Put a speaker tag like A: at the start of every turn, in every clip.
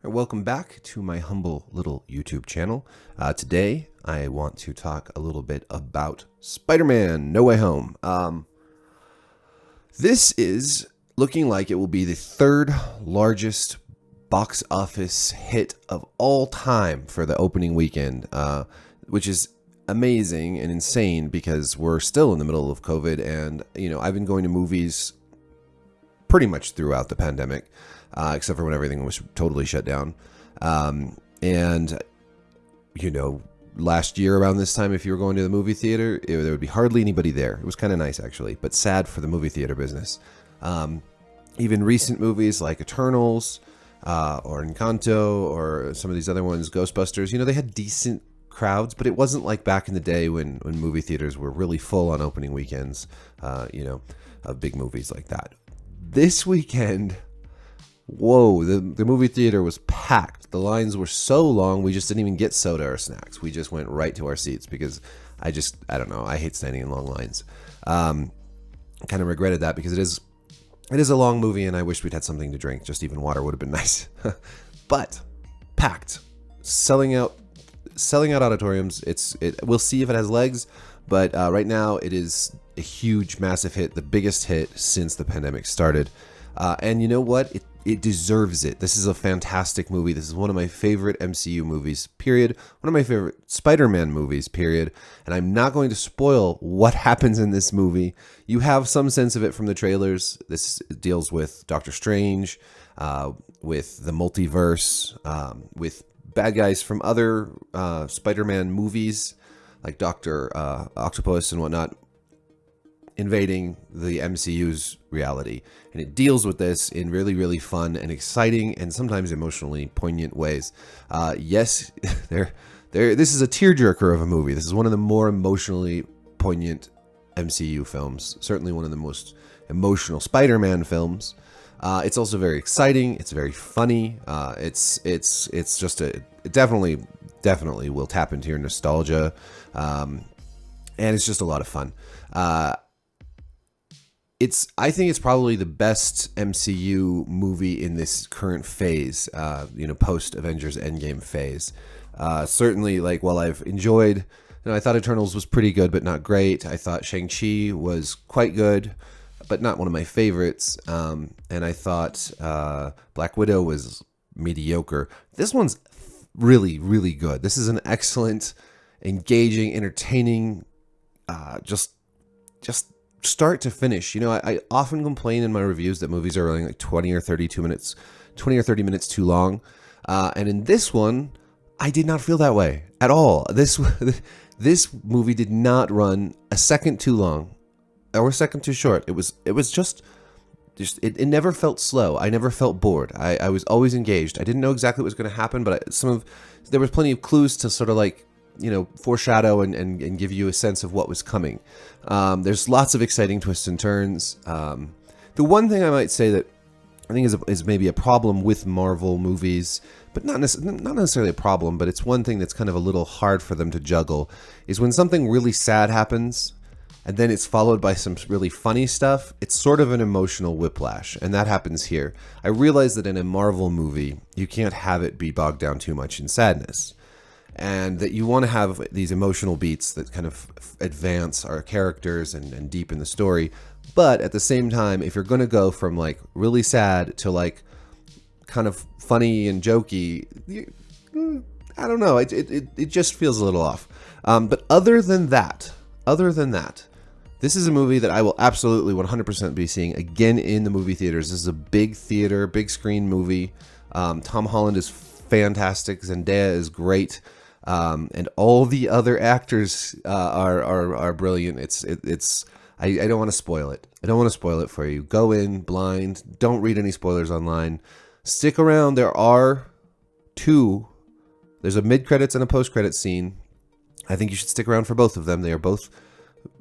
A: Welcome back to my humble little YouTube channel. Today, I want to talk a little bit about Spider-Man No Way Home. This is looking like it will be the third largest box office hit of all time for the opening weekend, which is amazing and insane because we're still in the middle of COVID, and I've been going to movies pretty much throughout the pandemic, except for when everything was totally shut down. Last year around this time, if you were going to the movie theater, there would be hardly anybody there. It was kind of nice, actually, but sad for the movie theater business. Even recent movies like Eternals or Encanto or some of these other ones, Ghostbusters, they had decent crowds, but it wasn't like back in the day when movie theaters were really full on opening weekends, of big movies like that. This weekend, whoa, the movie theater was packed. The lines were so long, we just didn't even get soda or snacks. We just went right to our seats because I don't know, I hate standing in long lines. Kind of regretted that because it is a long movie and I wish we'd had something to drink. Just even water would have been nice. But packed, selling out auditoriums. We'll see if it has legs, but right now it is a huge, massive hit, the biggest hit since the pandemic started. And you know what? It deserves it. This is a fantastic movie. This is one of my favorite MCU movies, period. One of my favorite Spider-Man movies, period. And I'm not going to spoil what happens in this movie. You have some sense of it from the trailers. This deals with Doctor Strange, with the multiverse, with bad guys from other Spider-Man movies, like Dr. Octopus and whatnot, invading the MCU's reality. And it deals with this in really, really fun and exciting and sometimes emotionally poignant ways. Yes, this is a tearjerker of a movie. This is one of the more emotionally poignant MCU films. Certainly one of the most emotional Spider-Man films. It's also very exciting. It's very funny. It's just it definitely will tap into your nostalgia. And it's just a lot of fun. I think it's probably the best MCU movie in this current phase, post Avengers Endgame phase. Certainly, while I've enjoyed, I thought Eternals was pretty good, but not great. I thought Shang-Chi was quite good, but not one of my favorites. And I thought Black Widow was mediocre. This one's really, really good. This is an excellent, engaging, entertaining, just start to finish. I often complain in my reviews that movies are running like 20 or 30 minutes too long. And in this one, I did not feel that way at all. This movie did not run a second too long or a second too short. It was just it never felt slow. I never felt bored. I was always engaged. I didn't know exactly what was going to happen, but there was plenty of clues to sort of foreshadow and give you a sense of what was coming. There's lots of exciting twists and turns. The one thing I might say that I think is maybe a problem with Marvel movies, but not necessarily a problem, but it's one thing that's kind of a little hard for them to juggle, is when something really sad happens and then it's followed by some really funny stuff. It's sort of an emotional whiplash, and that happens here. I realize that in a Marvel movie, you can't have it be bogged down too much in sadness, and that you want to have these emotional beats that kind of advance our characters and deepen the story. But at the same time, if you're going to go from really sad to kind of funny and jokey, I don't know, it just feels a little off. But other than that, this is a movie that I will absolutely 100% be seeing again in the movie theaters. This is a big theater, big screen movie. Tom Holland is fantastic. Zendaya is great. And all the other actors are brilliant. I don't want to spoil it. I don't want to spoil it for you. Go in blind. Don't read any spoilers online. Stick around. There's a mid-credits and a post-credits scene. I think you should stick around for both of them. They're both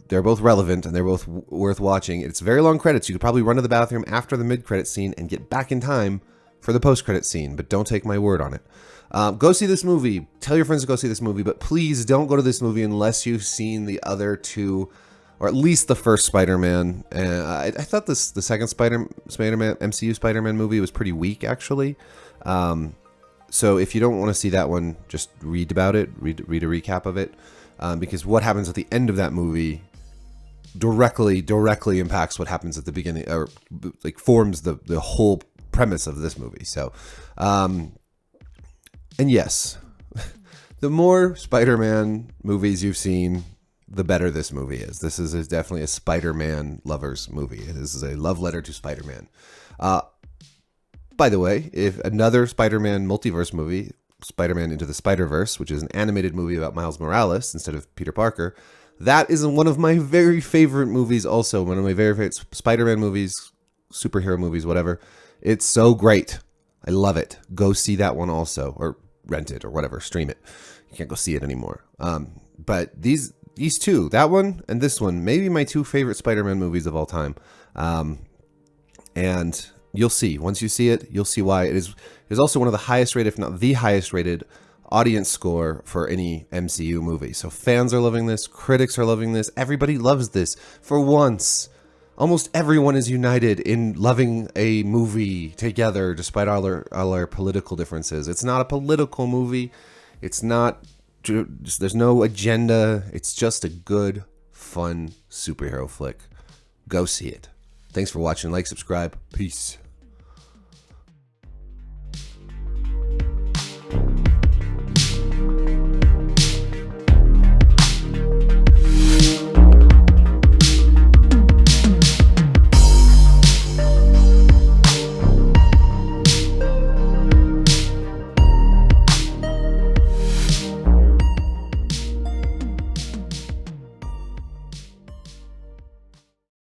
A: relevant and they're both worth watching. It's very long credits. You could probably run to the bathroom after the mid-credits scene and get back in time for the post-credits scene, but don't take my word on it. Go see this movie. Tell your friends to go see this movie, but please don't go to this movie unless you've seen the other two, or at least the first Spider-Man. I thought the second Spider-Man MCU Spider-Man movie was pretty weak, actually. So if you don't want to see that one, just read about it, read a recap of it, because what happens at the end of that movie directly impacts what happens at the beginning, or like forms the whole premise of this movie. So, and yes, the more Spider-Man movies you've seen, the better this movie is. This is definitely a Spider-Man lovers movie. This is a love letter to Spider-Man. By the way, if another Spider-Man multiverse movie, Spider-Man Into the Spider-Verse, which is an animated movie about Miles Morales instead of Peter Parker, that is one of my very favorite movies also. One of my very favorite Spider-Man movies, superhero movies, whatever. It's so great. I love it. Go see that one also, or rent it, or whatever, stream it. You can't go see it anymore. But these two, that one and this one, maybe my two favorite Spider-Man movies of all time. And you'll see. Once you see it, you'll see why. It is also one of the highest rated, if not the highest rated, audience score for any MCU movie. So fans are loving this. Critics are loving this. Everybody loves this. For once, almost everyone is united in loving a movie together, despite all our political differences. It's not a political movie. It's not. There's no agenda. It's just a good, fun superhero flick. Go see it. Thanks for watching. Like, subscribe. Peace.